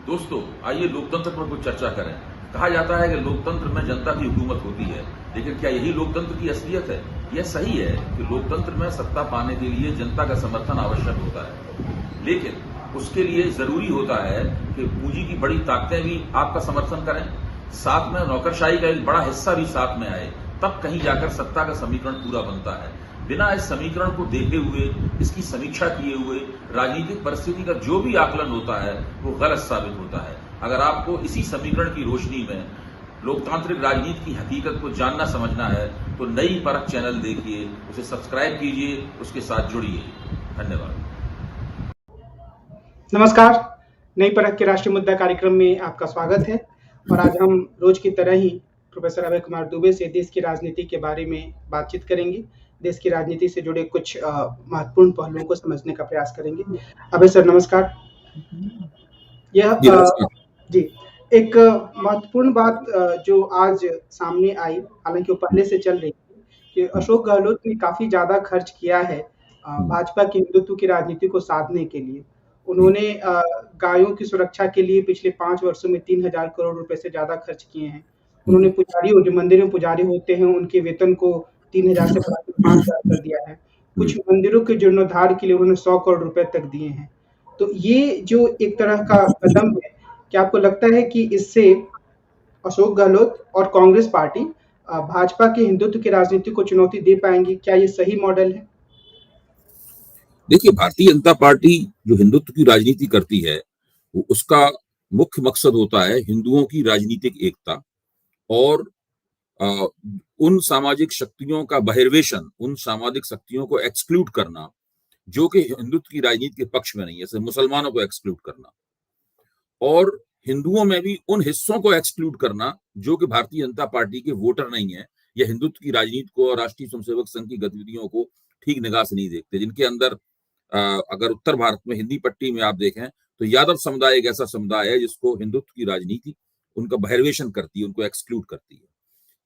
दोस्तों, आइए लोकतंत्र पर कुछ चर्चा करें। कहा जाता है कि लोकतंत्र में जनता की हुकूमत होती है, लेकिन क्या यही लोकतंत्र की असलियत है? यह सही है कि लोकतंत्र में सत्ता पाने के लिए जनता का समर्थन आवश्यक होता है, लेकिन उसके लिए जरूरी होता है कि पूंजी की बड़ी ताकतें भी आपका समर्थन करें, साथ में नौकरशाही का एक बड़ा हिस्सा भी साथ में आए, तब कहीं जाकर सत्ता का समीकरण पूरा बनता है। बिना इस समीकरण को देखे हुए, इसकी समीक्षा किए हुए राजनीतिक परिस्थिति का जो भी आकलन होता है वो गलत साबित होता है। अगर आपको इसी समीकरण की रोशनी में लोकतांत्रिक राजनीति की हकीकत को जानना समझना है तो नई परख चैनल देखिए, उसे सब्सक्राइब कीजिए, उसके साथ जुड़िए। धन्यवाद। नमस्कार, नई परख के राष्ट्रीय मुद्दा कार्यक्रम में आपका स्वागत है। और आज हम रोज की तरह ही प्रोफेसर अभय कुमार दुबे से देश की राजनीति के बारे में बातचीत करेंगे। देश की राजनीति से जुड़े कुछ महत्वपूर्ण पहलुओं को समझने का प्रयास करेंगे। अभय सर नमस्कार। यह जी एक महत्वपूर्ण बात जो आज सामने आई, हालांकि वो पहले से चल रही है, कि अशोक गहलोत ने काफी ज्यादा खर्च किया है भाजपा की हिंदुत्व की राजनीति को साधने के लिए। उन्होंने गायों की सुरक्षा के लिए पिछले 5 वर्षों में 3,000 करोड़ रुपए से ज्यादा खर्च किए हैं। उन्होंने पुजारियों, जो मंदिर में पुजारी होते हैं, उनके वेतन को 3,000 से बढ़ाकर 5,000 कर दिया है। कुछ मंदिरों के जीर्णोद्धार के लिए उन्होंने 100 करोड़ रुपए तक दिए हैं। तो ये जो एक तरह का कदम है, क्या आपको लगता है कि इससे अशोक गहलोत और कांग्रेस पार्टी भाजपा के हिंदुत्व की राजनीति को चुनौती दे पाएंगी? क्या ये सही मॉडल है? देखिए, भारतीय जनता पार्टी जो हिंदुत्व की राजनीति करती है, वो उसका मुख्य मकसद होता है हिंदुओं की राजनीतिक एकता और उन सामाजिक शक्तियों का बहिर्वेशन, उन सामाजिक शक्तियों को एक्सक्लूड करना जो कि हिंदुत्व की राजनीति के पक्ष में नहीं है, जैसे मुसलमानों को एक्सक्लूड करना, और हिंदुओं में भी उन हिस्सों को एक्सक्लूड करना जो कि भारतीय जनता पार्टी के वोटर नहीं है या हिंदुत्व की राजनीति को और राष्ट्रीय स्वयंसेवक संघ की गतिविधियों को ठीक निगाह से नहीं देखते, जिनके अंदर अगर उत्तर भारत में हिंदी पट्टी में आप देखें तो यादव समुदाय एक ऐसा समुदाय है जिसको हिंदुत्व की राजनीति उनका बहिर्वेशन करती है, उनको एक्सक्लूड करती है।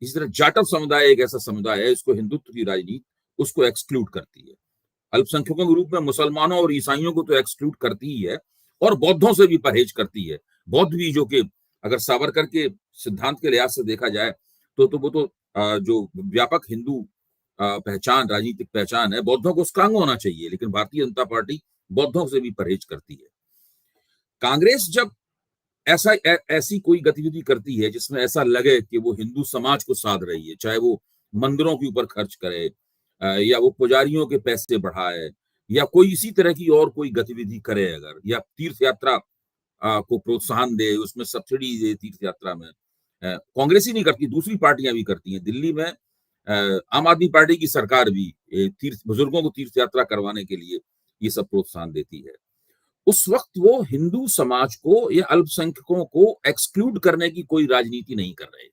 इसी तरह जाटव समुदाय एक ऐसा समुदाय है जिसको हिंदुत्व की राजनीति उसको एक्सक्लूड करती है। अल्पसंख्यकों के रूप में मुसलमानों और ईसाइयों को तो एक्सक्लूड करती ही है और बौद्धों से भी परहेज करती है। बौद्ध भी, जो कि अगर सावरकर के सिद्धांत के लिहाज से देखा जाए तो वो तो जो व्यापक हिंदू पहचान, राजनीतिक पहचान है, बौद्धों को उसका अंग होना चाहिए, लेकिन भारतीय जनता पार्टी बौद्धों से भी परहेज करती है। कांग्रेस जब ऐसी कोई गतिविधि करती है जिसमें ऐसा लगे कि वो हिंदू समाज को साध रही है, चाहे वो मंदिरों के ऊपर खर्च करे या वो पुजारियों के पैसे बढ़ाए या कोई इसी तरह की और कोई गतिविधि करे, अगर या तीर्थ यात्रा को प्रोत्साहन दे, उसमें सब्सिडी दे तीर्थ यात्रा में, कांग्रेस ही नहीं करती, दूसरी पार्टियां भी करती हैं। दिल्ली में आम आदमी पार्टी की सरकार भी बुजुर्गों को तीर्थ यात्रा करवाने के लिए ये सब प्रोत्साहन देती है। उस वक्त वो हिंदू समाज को या अल्पसंख्यकों को एक्सक्लूड करने की कोई राजनीति नहीं कर रहे हैं।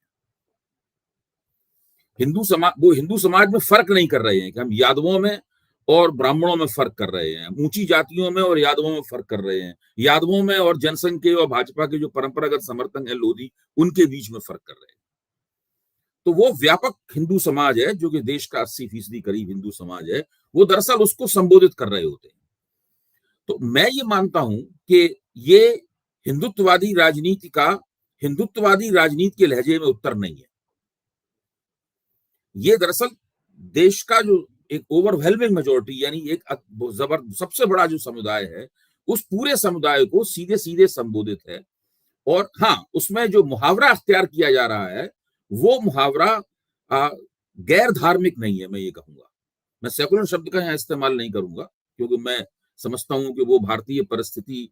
वो हिंदू समाज में फर्क नहीं कर रहे हैं कि हम यादवों में और ब्राह्मणों में फर्क कर रहे हैं, ऊंची जातियों में और यादवों में फर्क कर रहे हैं, यादवों में और जनसंघ के और भाजपा के जो परंपरागत समर्थक है लोधी, उनके बीच में फर्क कर रहे हैं। तो वो व्यापक हिंदू समाज है जो कि देश का 80% करीब हिंदू समाज है, वो दरअसल उसको संबोधित कर रहे होते हैं। तो मैं ये मानता हूं कि ये हिंदुत्ववादी राजनीति का हिंदुत्ववादी राजनीति के लहजे में उत्तर नहीं है। ये दरअसल देश का जो एक ओवरवेलमिंग मेजॉरिटी, यानी एक सबसे बड़ा जो समुदाय है, उस पूरे समुदाय को सीधे सीधे संबोधित है। और हाँ, उसमें जो मुहावरा अख्तियार किया जा रहा है वो मुहावरा गैर धार्मिक नहीं है। मैं ये कहूंगा, मैं सेकुलर शब्द का यहाँ इस्तेमाल नहीं करूंगा, क्योंकि मैं समझता हूं कि वो भारतीय परिस्थिति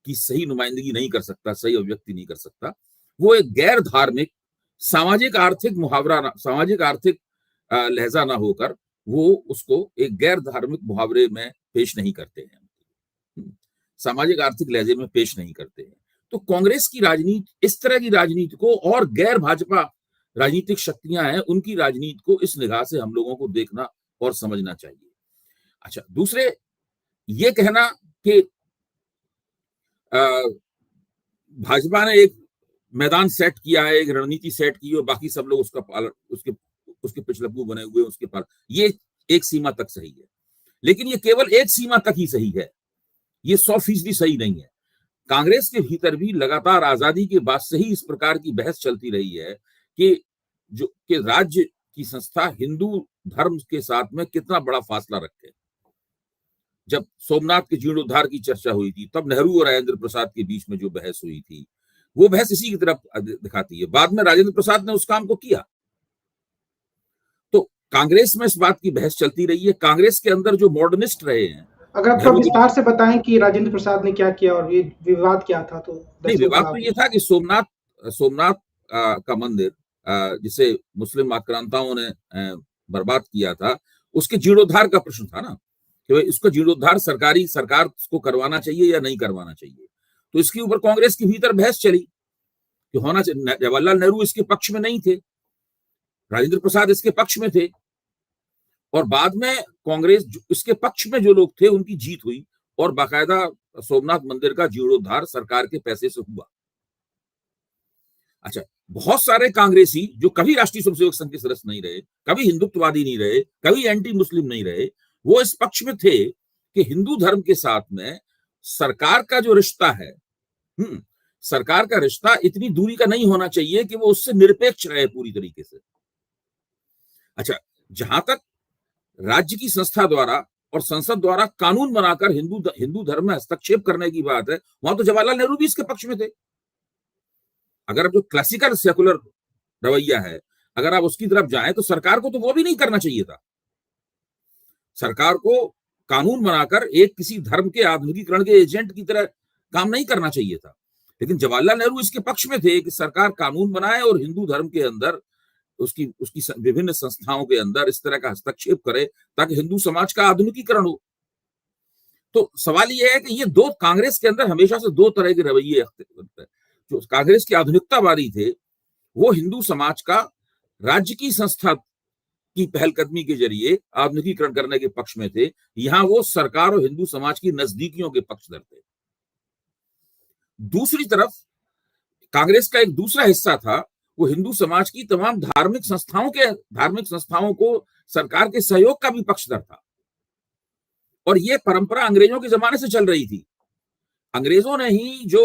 की सही नुमाइंदगी नहीं कर सकता, सही अभिव्यक्ति नहीं कर सकता। वो एक गैर धार्मिक सामाजिक आर्थिक मुहावरा, सामाजिक आर्थिक लहजा ना होकर वो उसको एक गैर धार्मिक मुहावरे में पेश नहीं करते हैं, सामाजिक आर्थिक लहजे में पेश नहीं करते हैं। तो कांग्रेस की राजनीति, इस तरह की राजनीति को, और गैर भाजपा राजनीतिक शक्तियां हैं उनकी राजनीति को इस निगाह से हम लोगों को देखना और समझना चाहिए। अच्छा, दूसरे ये कहना कि भाजपा ने एक मैदान सेट किया है, एक रणनीति सेट की और बाकी सब लोग उसका पालन, उसके पिछलग्गू बने हुए उसके पालन, ये एक सीमा तक सही है, लेकिन ये केवल एक सीमा तक ही सही है, ये 100% सही नहीं है। कांग्रेस के भीतर भी लगातार आजादी के बाद से ही इस प्रकार की बहस चलती रही है कि राज्य की संस्था हिंदू धर्म के साथ में कितना बड़ा फासला रखे। जब सोमनाथ के जीर्णोद्धार की चर्चा हुई थी, तब नेहरू और राजेंद्र प्रसाद के बीच में जो बहस हुई थी, वो बहस इसी की तरफ दिखाती है। बाद में राजेंद्र प्रसाद ने उस काम को किया। तो कांग्रेस में इस बात की बहस चलती रही है। कांग्रेस के अंदर जो मॉडर्निस्ट रहे हैं, अगर आप थोड़ा विस्तार से बताएं कि राजेंद्र प्रसाद ने क्या किया और ये विवाद क्या था, तो नहीं, विवाद तो ये था कि सोमनाथ का मंदिर जिसे मुस्लिम आक्रांताओं ने बर्बाद किया था, उसके जीर्णोद्धार का प्रश्न था ना, कि इसको जीर्णोद्धार सरकार को करवाना चाहिए या नहीं करवाना चाहिए। तो इसके ऊपर कांग्रेस के भीतर बहस चली कि होना चाहिए। जवाहरलाल नेहरू इसके पक्ष में नहीं थे, राजेंद्र प्रसाद इसके पक्ष में थे, और बाद में कांग्रेस इसके पक्ष में जो लोग थे उनकी जीत हुई और बाकायदा सोमनाथ मंदिर का जीर्णोद्धार सरकार के पैसे से हुआ। अच्छा, बहुत सारे कांग्रेसी जो कभी राष्ट्रीय स्वयंसेवक संघ के सदस्य नहीं रहे, कभी हिंदुत्ववादी नहीं रहे, कभी एंटी मुस्लिम नहीं रहे, वो इस पक्ष में थे कि हिंदू धर्म के साथ में सरकार का जो रिश्ता है, सरकार का रिश्ता इतनी दूरी का नहीं होना चाहिए कि वो उससे निरपेक्ष रहे पूरी तरीके से। अच्छा, जहां तक राज्य की संस्था द्वारा और संसद द्वारा कानून बनाकर हिंदू धर्म में हस्तक्षेप करने की बात है, वहां तो जवाहरलाल नेहरू भी इसके पक्ष में थे। अगर अब जो क्लासिकल सेकुलर रवैया है, अगर आप उसकी तरफ जाएं, तो सरकार को तो वो भी नहीं करना चाहिए था। सरकार को कानून बनाकर एक किसी धर्म के आधुनिकीकरण के एजेंट की तरह काम नहीं करना चाहिए था। लेकिन जवाहरलाल नेहरू इसके पक्ष में थे कि सरकार कानून बनाए और हिंदू धर्म के अंदर उसकी विभिन्न संस्थाओं के अंदर इस तरह का हस्तक्षेप करे ताकि हिंदू समाज का आधुनिकीकरण हो। तो सवाल यह है कि ये दो, कांग्रेस के अंदर हमेशा से दो तरह के रवैये। जो कांग्रेस के आधुनिकतावादी थे, वो हिंदू समाज का राज्य की संस्था की पहलकदमी के जरिए आधुनिकीकरण करने के पक्ष में थे। यहां वो सरकार और हिंदू समाज की नजदीकियों के पक्षधर थे। दूसरी तरफ कांग्रेस का एक दूसरा हिस्सा था, वो हिंदू समाज की तमाम धार्मिक संस्थाओं को सरकार के सहयोग का भी पक्षधर था। और ये परंपरा अंग्रेजों के जमाने से चल रही थी। अंग्रेजों ने ही जो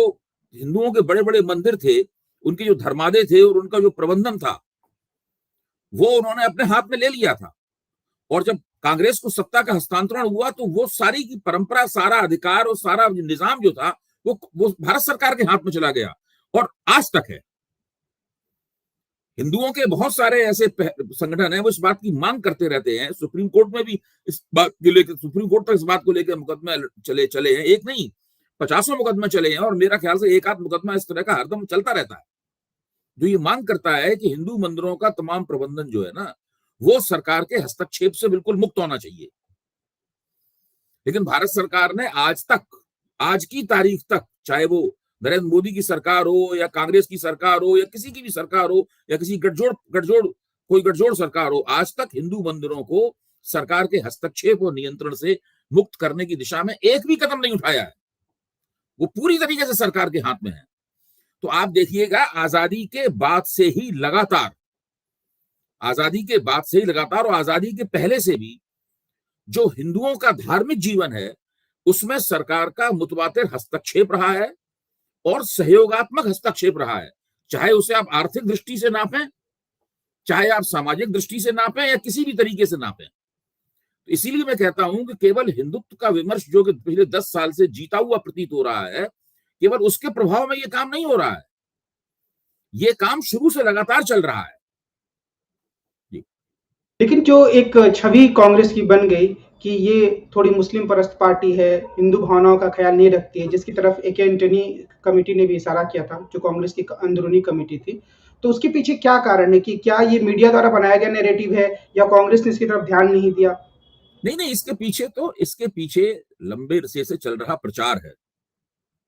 हिंदुओं के बड़े बड़े मंदिर थे, उनके जो धर्मादय थे और उनका जो प्रबंधन था, वो उन्होंने अपने हाथ में ले लिया था। और जब कांग्रेस को सत्ता का हस्तांतरण हुआ, तो वो सारी की परंपरा, सारा अधिकार और सारा निजाम जो था, वो भारत सरकार के हाथ में चला गया और आज तक है। हिंदुओं के बहुत सारे ऐसे संगठन हैं, वो इस बात की मांग करते रहते हैं। सुप्रीम कोर्ट में भी इस बात को लेकर, सुप्रीम कोर्ट तक इस बात को लेकर मुकदमे चले हैं। एक नहीं, 50 मुकदमे चले हैं, और मेरा ख्याल से एक आध मुकदमा इस तरह का हरदम चलता रहता है, जो ये मांग करता है कि हिंदू मंदिरों का तमाम प्रबंधन जो है ना, वो सरकार के हस्तक्षेप से बिल्कुल मुक्त होना चाहिए। लेकिन भारत सरकार ने आज तक, आज की तारीख तक, चाहे वो नरेंद्र मोदी की सरकार हो या कांग्रेस की सरकार हो या किसी की भी सरकार हो या किसी कोई गठजोड़ सरकार हो, आज तक हिंदू मंदिरों को सरकार के हस्तक्षेप और नियंत्रण से मुक्त करने की दिशा में एक भी कदम नहीं उठाया है। वो पूरी तरीके से सरकार के हाथ में है। तो आप देखिएगा, आजादी के बाद से ही लगातार और आजादी के पहले से भी जो हिंदुओं का धार्मिक जीवन है, उसमें सरकार का मुतवातिर हस्तक्षेप रहा है और सहयोगात्मक हस्तक्षेप रहा है। चाहे उसे आप आर्थिक दृष्टि से नापें, चाहे आप सामाजिक दृष्टि से नापें, या किसी भी तरीके से नापें। तो इसीलिए मैं कहता हूं कि केवल हिंदुत्व का विमर्श जो कि पिछले 10 साल से जीता हुआ प्रतीत हो रहा है, केवल उसके प्रभाव में यह काम नहीं हो रहा है। यह काम शुरू से लगातार चल रहा है। लेकिन जो एक छवि कांग्रेस की बन गई कि ये थोड़ी मुस्लिम परस्त पार्टी है, हिंदू भावनाओं का ख्याल नहीं रखती है, जिसकी तरफ ए.के. एंटनी कमेटी ने भी इशारा किया था, जो कांग्रेस की अंदरूनी कमेटी थी, तो उसके पीछे क्या कारण है? कि क्या ये मीडिया द्वारा बनाया गया नैरेटिव है या कांग्रेस ने इसकी तरफ ध्यान नहीं दिया? नहीं, इसके पीछे लंबे अरसे से चल रहा प्रचार है।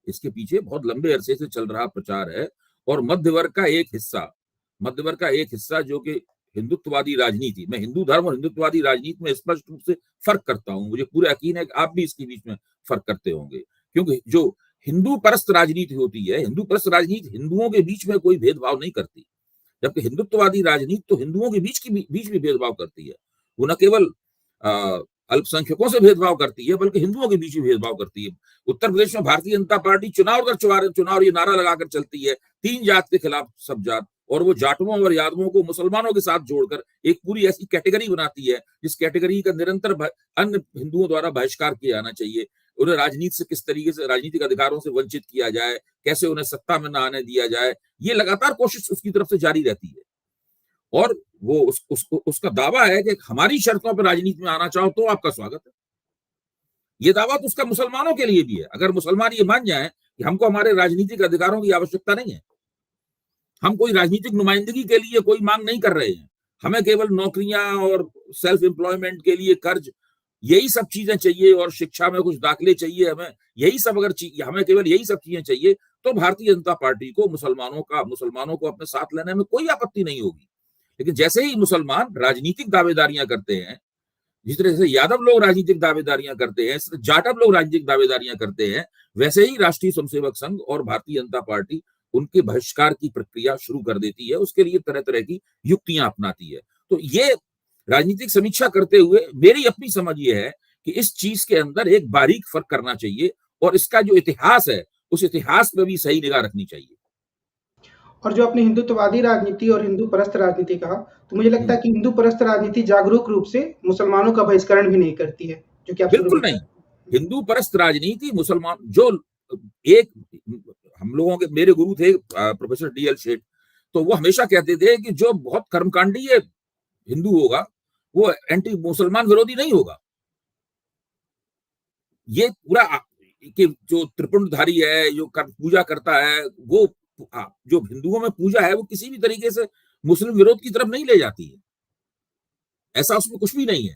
इसके पीछे बहुत लंबे अरसे से चल रहा प्रचार है, और मध्य वर्ग का एक हिस्सा जो कि हिंदुत्ववादी राजनीति, मैं हिंदू धर्म और हिंदुत्ववादी राजनीति में स्पष्ट रूप से फर्क करता हूं। मुझे पूरा यकीन है कि आप भी इसके बीच में फर्क करते होंगे, क्योंकि जो हिंदू परस्त राजनीति होती है, हिंदू परस्त राजनीति हिंदुओं के बीच में कोई भेदभाव नहीं करती, जबकि हिंदुत्ववादी राजनीति तो हिंदुओं के बीच भी भेदभाव करती है। वो न केवल अल्पसंख्यकों से भेदभाव करती है, बल्कि हिंदुओं के बीच में भेदभाव करती है। उत्तर प्रदेश में भारतीय जनता पार्टी चुनाव दर चुनाव ये नारा लगाकर चलती है, 3 जात के खिलाफ सब जात, और वो जाटवों और यादवों को मुसलमानों के साथ जोड़कर एक पूरी ऐसी कैटेगरी बनाती है जिस कैटेगरी का निरंतर अन्य हिंदुओं द्वारा बहिष्कार किया जाना चाहिए। उन्हें राजनीति से किस तरीके से राजनीतिक अधिकारों से वंचित किया जाए, कैसे उन्हें सत्ता में न आने दिया जाए, ये लगातार कोशिश उसकी तरफ से जारी रहती है। और वो उसका दावा है कि हमारी शर्तों पर राजनीति में आना चाहो तो आपका स्वागत है। ये दावा तो उसका मुसलमानों के लिए भी है। अगर मुसलमान ये मान जाए कि हमको हमारे राजनीतिक अधिकारों की आवश्यकता नहीं है, हम कोई राजनीतिक नुमाइंदगी के लिए कोई मांग नहीं कर रहे हैं, हमें केवल नौकरियां और सेल्फ एम्प्लॉयमेंट के लिए कर्ज, यही सब चीजें चाहिए, और शिक्षा में कुछ दाखिले चाहिए, हमें यही सब हमें केवल यही सब चीजें चाहिए, तो भारतीय जनता पार्टी को मुसलमानों को अपने साथ लेने में कोई आपत्ति नहीं होगी। लेकिन जैसे ही मुसलमान राजनीतिक दावेदारियां करते हैं, जिस तरह से यादव लोग राजनीतिक दावेदारियां करते हैं, जाटव लोग राजनीतिक दावेदारियां करते हैं, वैसे ही राष्ट्रीय स्वयंसेवक संघ और भारतीय जनता पार्टी उनके बहिष्कार की प्रक्रिया शुरू कर देती है। उसके लिए तरह तरह की युक्तियां अपनाती है। तो ये राजनीतिक समीक्षा करते हुए मेरी अपनी समझ ये है कि इस चीज के अंदर एक बारीक फर्क करना चाहिए, और इसका जो इतिहास है उस इतिहास में भी सही निगाह रखनी चाहिए। और जो आपने हिंदुत्ववादी राजनीति और हिंदू परस्त राजनीति कहा, तो मुझे लगता है कि हिंदू परस्त राजनीति जागरूक रूप से मुसलमानों का बहिष्करण भी नहीं करती है, जो कि आप बिल्कुल नहीं। हिंदू परस्त राजनीति मुसलमान जो एक हम लोगों के मेरे गुरु थे प्रोफेसर DL शेठ, तो वो हमेशा कहते थे कि जो बहुत कर्मकांडी हिंदू होगा वो एंटी मुसलमान विरोधी नहीं होगा। ये पूरा कि जो त्रिपुंडधारी है, जो पूजा करता है, वो जो हिंदुओं में पूजा है वो किसी भी तरीके से मुस्लिम विरोध की तरफ नहीं ले जाती है। ऐसा उसमें कुछ भी नहीं है,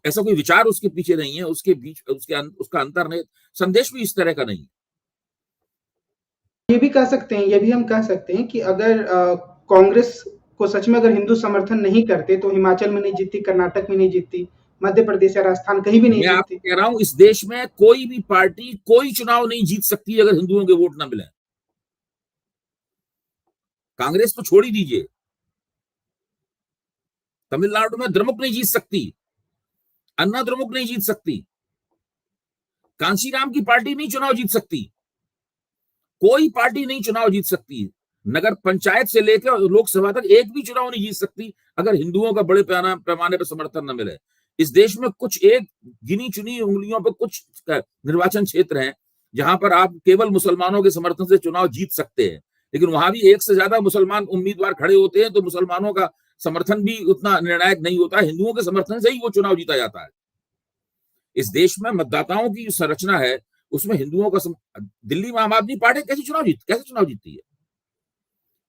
ऐसा कोई विचार उसके पीछे नहीं है, उसके बीच उसका अंतर्निहित संदेश भी इस तरह का नहीं है। ये भी कह सकते हैं, ये भी हम कह सकते हैं कि अगर कांग्रेस को सच में अगर हिंदू समर्थन नहीं करते तो हिमाचल में नहीं जीतती, कर्नाटक में नहीं जीतती, मध्य प्रदेश या राजस्थान कहीं भी नहीं मैं जीतती। आपको कह रहा हूं, इस देश में कोई भी पार्टी कोई चुनाव नहीं जीत सकती अगर हिंदुओं के वोट ना मिले। कांग्रेस तो छोड़ ही दीजिए, तमिलनाडु में द्रमुक नहीं जीत सकती, अन्ना द्रमुक नहीं जीत सकती, कांशीराम की पार्टी नहीं चुनाव जीत सकती, कोई पार्टी नहीं चुनाव जीत सकती। नगर पंचायत से लेकर लोकसभा तक एक भी चुनाव नहीं जीत सकती अगर हिंदुओं का बड़े पैमाने पर समर्थन न मिले। इस देश में कुछ एक गिनी चुनी उंगलियों पर कुछ निर्वाचन क्षेत्र हैं जहां पर आप केवल मुसलमानों के समर्थन से चुनाव जीत सकते हैं, लेकिन वहां भी एक से ज्यादा मुसलमान उम्मीदवार खड़े होते हैं, तो मुसलमानों का समर्थन भी उतना निर्णायक नहीं होता। हिंदुओं के समर्थन से ही वो चुनाव जीता जाता है। इस देश में मतदाताओं की संरचना है, उसमें हिंदुओं का दिल्ली में आम आदमी पार्टी कैसे चुनाव जीतती है।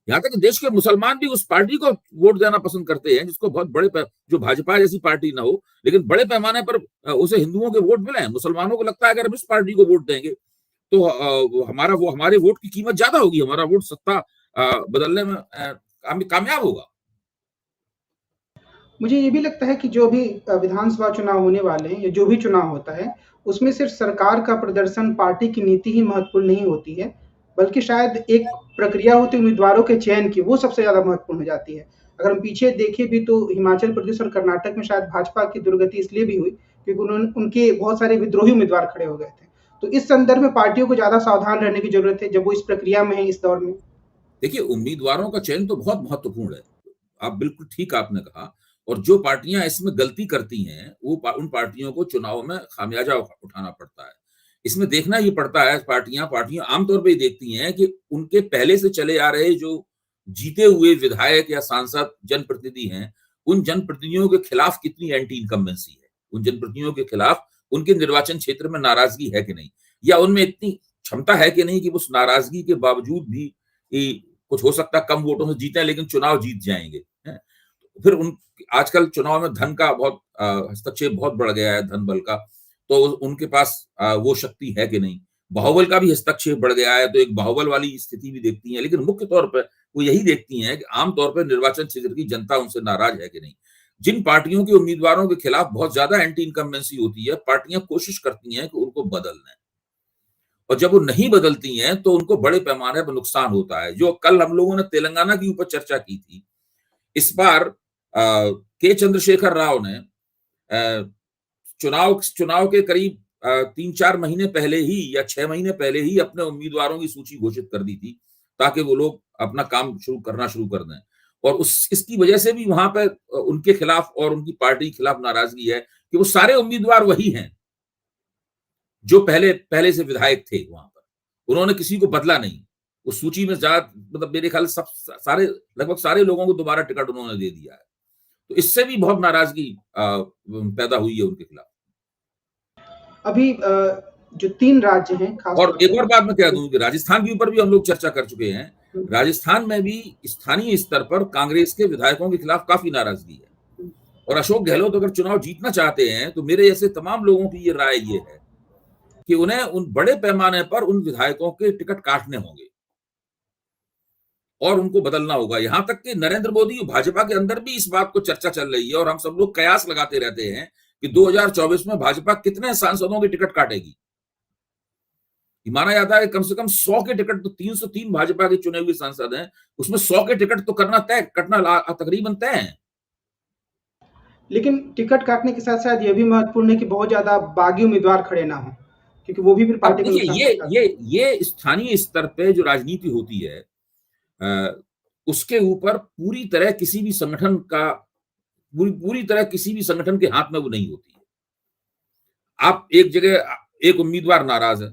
यहां तक कि देश के मुसलमान भी उस पार्टी को वोट देना पसंद करते हैं जिसको बहुत जो भाजपा जैसी पार्टी ना हो, लेकिन बड़े पैमाने पर उसे हिंदुओं के वोट मिले। मुसलमानों को लगता है अगर हम इस पार्टी को वोट देंगे तो हमारे वोट की कीमत ज्यादा होगी, हमारा वोट सत्ता बदलने में कामयाब होगा। मुझे ये भी लगता है कि जो भी विधानसभा चुनाव होने वाले हैं या जो भी चुनाव होता है, उसमें सिर्फ सरकार का प्रदर्शन, पार्टी की नीति ही महत्वपूर्ण नहीं होती है, बल्कि शायद एक प्रक्रिया होती है उम्मीदवारों के चयन की, वो सबसे ज्यादा महत्वपूर्ण हो जाती है। अगर हम पीछे देखें भी तो हिमाचल प्रदेश और कर्नाटक में शायद भाजपा की दुर्गति इसलिए भी हुई क्योंकि उनके बहुत सारे विद्रोही उम्मीदवार खड़े हो गए थे। तो इस संदर्भ में पार्टियों को ज्यादा सावधान रहने की जरूरत है जब वो इस प्रक्रिया में है, इस दौर में। देखिए, उम्मीदवारों का चयन तो बहुत महत्वपूर्ण है, आप बिल्कुल ठीक आपने कहा, और जो पार्टियां इसमें गलती करती हैं वो उन पार्टियों को चुनाव में खामियाजा उठाना पड़ता है। इसमें देखना ये पड़ता है, पार्टियां आमतौर पर देखती हैं कि उनके पहले से चले आ रहे जो जीते हुए विधायक या सांसद जनप्रतिनिधि हैं, उन जनप्रतिनिधियों के खिलाफ कितनी एंटी इनकम्बेंसी है, उन जनप्रतिनिधियों के खिलाफ उनके निर्वाचन क्षेत्र में नाराजगी है कि नहीं, या उनमें इतनी क्षमता है कि नहीं कि उस नाराजगी के बावजूद भी कुछ हो सकता है कम वोटों से जीते लेकिन चुनाव जीत जाएंगे। फिर आजकल चुनाव में धन का बहुत हस्तक्षेप बहुत बढ़ गया है, धन बल का, तो उनके पास वो शक्ति है कि नहीं। बाहुबल का भी हस्तक्षेप बढ़ गया है, तो एक बाहुबल वाली स्थिति भी देखती हैं, लेकिन मुख्य तौर पर वो यही देखती हैं कि आमतौर पर निर्वाचन क्षेत्र की जनता उनसे नाराज है कि नहीं। जिन पार्टियों के उम्मीदवारों के खिलाफ बहुत ज्यादा एंटी इनकम्बेंसी होती है, पार्टियां कोशिश करती हैं कि उनको बदल दें, और जब वो नहीं बदलती हैं तो उनको बड़े पैमाने पर नुकसान होता है। जो कल हम लोगों ने तेलंगाना के ऊपर चर्चा की थी, इस बार के चंद्रशेखर राव ने चुनाव के करीब 3-4 महीने पहले ही या 6 महीने पहले ही अपने उम्मीदवारों की सूची घोषित कर दी थी, ताकि वो लोग अपना काम शुरू कर दें। और इसकी वजह से भी वहां पर उनके खिलाफ और उनकी पार्टी के खिलाफ नाराजगी है कि वो सारे उम्मीदवार वही हैं जो पहले से विधायक थे वहां पर। उन्होंने किसी को बदला नहीं। उस सूची में मतलब मेरे ख्याल से लगभग सारे लोगों को दोबारा टिकट उन्होंने दे दिया है। तो इससे भी बहुत नाराजगी पैदा हुई है उनके खिलाफ। अभी जो 3 राज्य हैं खास और तौर एक पे, और बात मैं कह दूं कि राजस्थान के ऊपर भी हम लोग चर्चा कर चुके हैं। राजस्थान में भी स्थानीय स्तर पर कांग्रेस के विधायकों के खिलाफ काफी नाराजगी है। और अशोक गहलोत अगर चुनाव जीतना चाहते हैं तो मेरे जैसे तमाम लोगों की ये राय ये है कि उन्हें उन बड़े पैमाने पर उन विधायकों के टिकट काटने होंगे और उनको बदलना होगा। यहां तक कि नरेंद्र मोदी और भाजपा के अंदर भी इस बात को चर्चा चल रही है और हम सब लोग कयास लगाते रहते हैं कि 2024 में भाजपा कितने सांसदों के टिकट काटेगी। माना जाता है कम से कम 100 के टिकट तो 303 भाजपा के चुने हुए सांसद हैं, उसमें 100 के टिकट तो कटना तकरीबन तय है। लेकिन टिकट काटने के साथ साथ ये भी महत्वपूर्ण है कि बहुत ज्यादा बागी उम्मीदवार खड़े ना हो, क्योंकि वो भी फिर पार्टी को नुकसान पहुंचाता है। ये स्थानीय स्तर पे जो राजनीति होती है उसके ऊपर पूरी तरह किसी भी संगठन के हाथ में वो नहीं होती है। आप एक जगह एक उम्मीदवार नाराज है,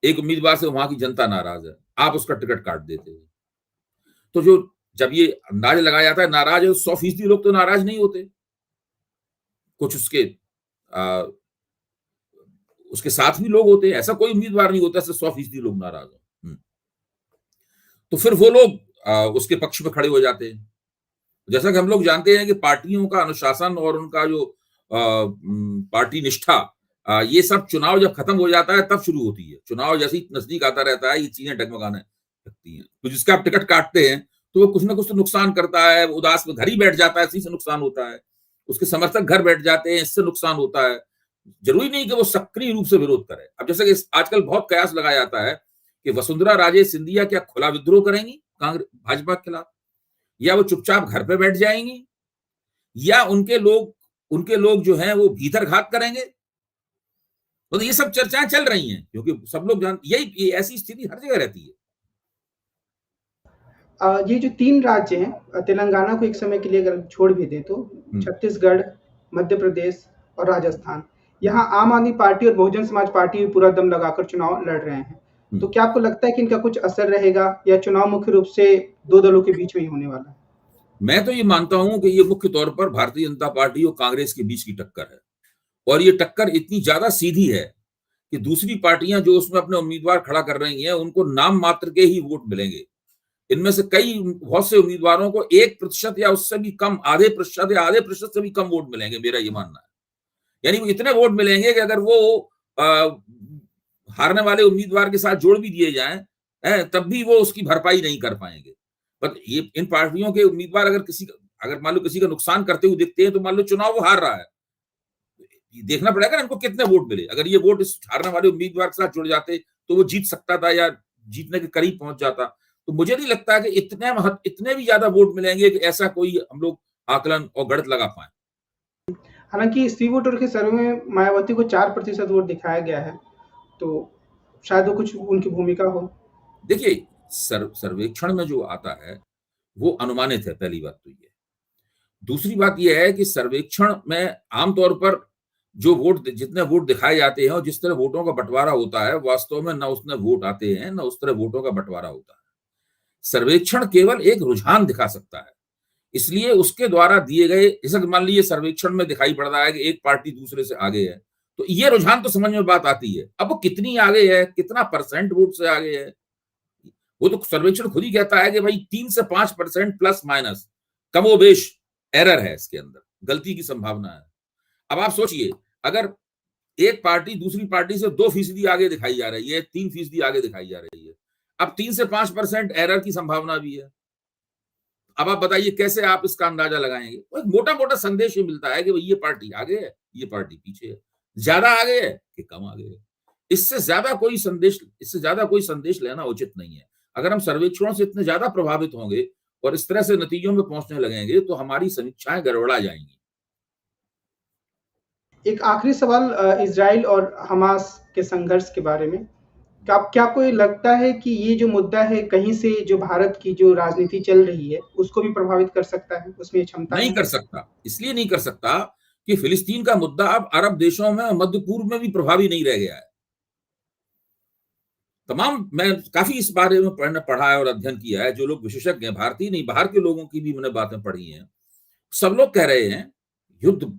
एक उम्मीदवार से वहां की जनता नाराज है, आप उसका टिकट काट देते हैं। तो जब ये अंदाजा लगाया जाता है नाराज है, 100% लोग तो नाराज नहीं होते, कुछ उसके साथ भी लोग होते हैं। ऐसा कोई उम्मीदवार नहीं होता 100% लोग नाराज हो। तो फिर वो लोग उसके पक्ष में खड़े हो जाते हैं। जैसा कि हम लोग जानते हैं कि पार्टियों का अनुशासन और उनका जो पार्टी निष्ठा, ये सब चुनाव जब खत्म हो जाता है तब शुरू होती है। चुनाव जैसे ही नजदीक आता रहता है ये चीजें डगमगाने लगती हैं। तो जिसका आप टिकट काटते हैं तो वो कुछ ना कुछ तो नुकसान करता है, उदास में घर ही बैठ जाता है, इसी से नुकसान होता है। उसके समर्थक घर बैठ जाते हैं, इससे नुकसान होता है। जरूरी नहीं कि वो सक्रिय रूप से विरोध करे। अब जैसे कि आजकल बहुत कयास लगाया जाता है कि वसुंधरा राजे सिंधिया क्या खुला विद्रोह करेंगी कांग्रेस भाजपा के खिलाफ, या वो चुपचाप घर पे बैठ जाएंगी, या उनके लोग जो हैं वो भीतर घात करेंगे। तो ये सब चर्चाएं चल रही हैं क्योंकि सब लोग यही ऐसी स्थिति हर जगह रहती है। ये जो 3 राज्य हैं, तेलंगाना को एक समय के लिए अगर छोड़ भी दें तो छत्तीसगढ़, मध्य प्रदेश और राजस्थान, यहाँ आम आदमी पार्टी और बहुजन समाज पार्टी भी पूरा दम लगाकर चुनाव लड़ रहे हैं। तो क्या आपको लगता है कि इनका कुछ असर रहेगा या चुनाव मुख्य रूप से 2 दलों के बीच में ही होने वाला है? मैं तो ये मानता हूं कि ये मुख्य तौर पर भारतीय जनता पार्टी और कांग्रेस के बीच की टक्कर है। और ये टक्कर इतनी ज्यादा सीधी है कि दूसरी पार्टियां जो उसमें अपने उम्मीदवार खड़ा कर रही हैं उनको नाम मात्र के ही वोट मिलेंगे। इनमें से बहुत से उम्मीदवारों को 1% या उससे भी कम, आधे प्रतिशत से भी कम वोट मिलेंगे, मेरा ये मानना है। यानी वो इतने वोट मिलेंगे कि अगर वो हारने वाले उम्मीदवार के साथ जोड़ भी दिए जाएं तब भी वो उसकी भरपाई नहीं कर पाएंगे। पर ये इन पार्टियों के उम्मीदवार अगर मान लो किसी का नुकसान करते हुए दिखते हैं तो मान लो चुनाव वो हार रहा है, देखना पड़ेगा ना इनको कितने वोट मिले। अगर ये वोट इस हारने वाले उम्मीदवार के साथ जुड़ जाते तो वो जीत सकता था या जीतने के करीब पहुंच जाता। तो मुझे नहीं लगता कि इतने भी ज्यादा वोट मिलेंगे कि ऐसा कोई हम लोग आकलन और गणित लगा पाए। हालांकि सी वोटर के सर्वे में मायावती को 4% वोट दिखाया गया है, तो शायद वो कुछ उनकी भूमिका हो। देखिए, सर्वेक्षण में जो आता है वो अनुमानित है, पहली बात तो ये। दूसरी बात यह है कि सर्वेक्षण में आमतौर पर जितने वोट दिखाए जाते हैं और जिस तरह वोटों का बंटवारा होता है, वास्तव में न उसमें वोट आते हैं न उस तरह वोटों का बंटवारा होता है। सर्वेक्षण केवल एक रुझान दिखा सकता है, इसलिए उसके द्वारा दिए गए, जैसे मान लीजिए सर्वेक्षण में दिखाई पड़ रहा है कि एक पार्टी दूसरे से आगे है, तो ये रुझान तो समझ में बात आती है। अब वो कितनी आगे है, कितना % वोट से आगे है, वो तो सर्वेक्षण खुद ही कहता है कि भाई 3 से 5% प्लस माइनस कमोबेश एरर है, इसके अंदर गलती की संभावना है। अब आप सोचिए, अगर एक पार्टी दूसरी पार्टी से 2% आगे दिखाई जा रही है, 3% आगे दिखाई जा रही है, अब 3 से 5% एरर की संभावना भी है। अब आप बताइए कैसे आप इसका अंदाजा लगाएंगे? तो एक मोटा मोटा संदेश ये मिलता है कि ये पार्टी आगे है, ये पार्टी पीछे है, ज्यादा आगे है कि कम आगे है। इससे ज्यादा कोई संदेश लेना उचित नहीं है। अगर हम सर्वेक्षणों से इतने ज्यादा प्रभावित होंगे और इस तरह से नतीजों में पहुंचने लगेंगे तो हमारी समीक्षाएं गड़बड़ा जाएंगी। एक आखिरी सवाल इज़राइल और हमास के संघर्ष के बारे में। क्या आपको ये लगता है कि ये जो मुद्दा है कहीं से जो भारत की जो राजनीति चल रही है, उसको भी प्रभावित कर सकता है? उसमें ये क्षमता नहीं है? कर सकता। इसलिए नहीं कर सकता कि फिलिस्तीन का मुद्दा अब अरब देशों में, मध्य पूर्व में भी प्रभावी नहीं रह गया है। मैं काफी इस बारे में पढ़ा है और अध्ययन किया है। जो लोग विशेषज्ञ हैं, भारतीय नहीं, बाहर के लोगों की भी मैंने बातें पढ़ी हैं। सब लोग कह रहे हैं युद्ध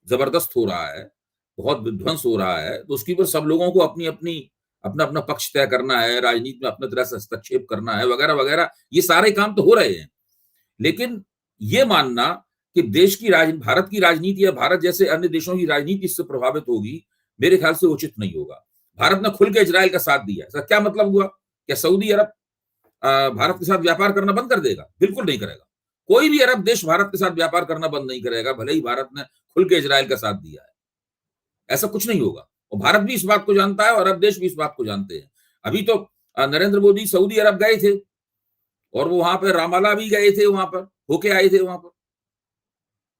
जबरदस्त हो रहा है, बहुत विध्वंस हो रहा है, तो उसकी पर सब लोगों को अपना अपना पक्ष तय करना है, राजनीति में अपने तरह से हस्तक्षेप करना है, वगैरह वगैरह। ये सारे काम तो हो रहे हैं, लेकिन ये मानना कि भारत की राजनीति या भारत जैसे अन्य देशों की राजनीति इससे प्रभावित होगी, मेरे ख्याल से उचित नहीं होगा। भारत ने खुल के इजराइल का साथ दिया। इसका क्या मतलब हुआ? क्या सऊदी अरब भारत के साथ व्यापार करना बंद कर देगा? बिल्कुल नहीं करेगा। कोई भी अरब देश भारत के साथ व्यापार करना बंद नहीं करेगा, भले ही भारत ने खुल के इजराइल का साथ दिया है। ऐसा कुछ नहीं होगा, और भारत भी इस बात को जानता है और अरब देश भी इस बात को जानते हैं। अभी तो नरेंद्र मोदी सऊदी अरब गए थे और वो वहां पर रामाला भी गए थे, वहां पर होके आए थे वहां पर,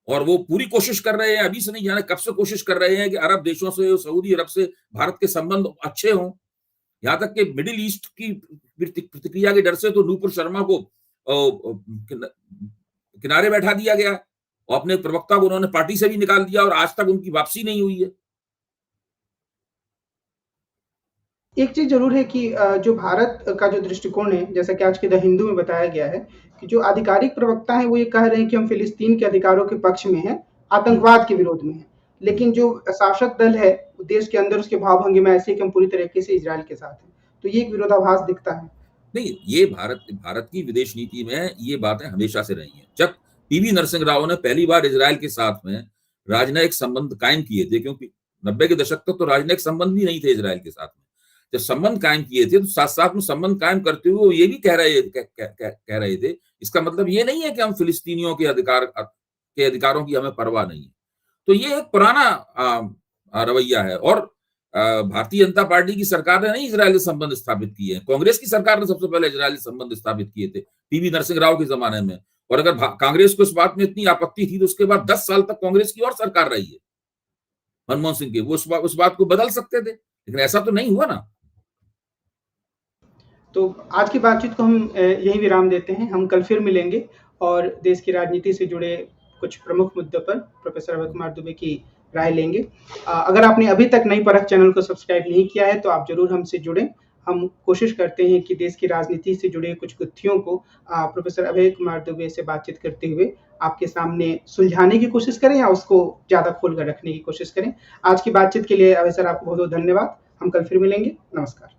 और वो पूरी कोशिश कर रहे हैं, अभी से नहीं, जाने कब से कोशिश कर रहे हैं कि अरब देशों से, सऊदी अरब से भारत के संबंध अच्छे हों। यहां तक कि मिडिल ईस्ट की प्रतिक्रिया के डर से तो नूपुर शर्मा को किनारे बैठा दिया गया और अपने प्रवक्ता को उन्होंने पार्टी से भी निकाल दिया और आज तक उनकी वापसी नहीं हुई है। एक चीज़ ज़रूर है कि जो भारत का जो दृष्टिकोण है, जैसा कि आज के द हिंदू में बताया गया है कि जो आधिकारिक प्रवक्ता हैं, वो ये कह रहे हैं कि हम फिलिस्तीन के अधिकारों के पक्ष में हैं, आतंकवाद के विरोध में हैं। लेकिन जो शासक दल है, देश के अंदर उसके भाव-भंगिमा ऐसी है कि हम पूरी तरीके से इज़राइल के साथ हैं। तो ये एक विरोधाभास दिखता है। नहीं, ये भारत की विदेश नीति में ये बातें हमेशा से रही हैं। जब पीवी नरसिंह राव ने पहली बार इजराइल के साथ में राजनयिक संबंध कायम किए थे, क्योंकि 90 के दशक तक तो राजनयिक संबंध भी नहीं थे इजराइल के साथ में। जब संबंध कायम किए थे, तो साथ-साथ में संबंध कायम करते हुए वो ये भी कह रहे थे, इसका मतलब ये नहीं है कि हम फिलिस्तीनियों के अधिकारों की हमें परवाह नहीं है। तो ये एक पुराना रवैया है, और भारतीय जनता पार्टी की सरकार ने नहीं इजराइल से संबंध स्थापित किए हैं। कांग्रेस की सरकार ने सबसे पहले इजराइल से संबंध स्थापित किए थे, पीवी नरसिंह राव के जमाने में। और अगर कांग्रेस को इस बात में इतनी आपत्ति थी, तो उसके बाद 10 साल तक कांग्रेस की और सरकार रही है मनमोहन सिंह की, वो उस बात को बदल सकते थे, लेकिन ऐसा तो नहीं हुआ ना। तो आज की बातचीत को हम यही विराम देते हैं। हम कल फिर मिलेंगे और देश की राजनीति से जुड़े कुछ प्रमुख मुद्दों पर प्रोफेसर अभय कुमार दुबे की राय लेंगे। अगर आपने अभी तक नई परख चैनल को सब्सक्राइब नहीं किया है, तो आप जरूर हमसे जुड़ें। हम कोशिश करते हैं कि देश की राजनीति से जुड़े कुछ गुत्थियों को प्रोफेसर अभय कुमार दुबे से बातचीत करते हुए आपके सामने सुलझाने की कोशिश करें या उसको ज़्यादा खोल कर रखने की कोशिश करें। आज की बातचीत के लिए अभय सर, आपको बहुत बहुत धन्यवाद। हम कल फिर मिलेंगे। नमस्कार।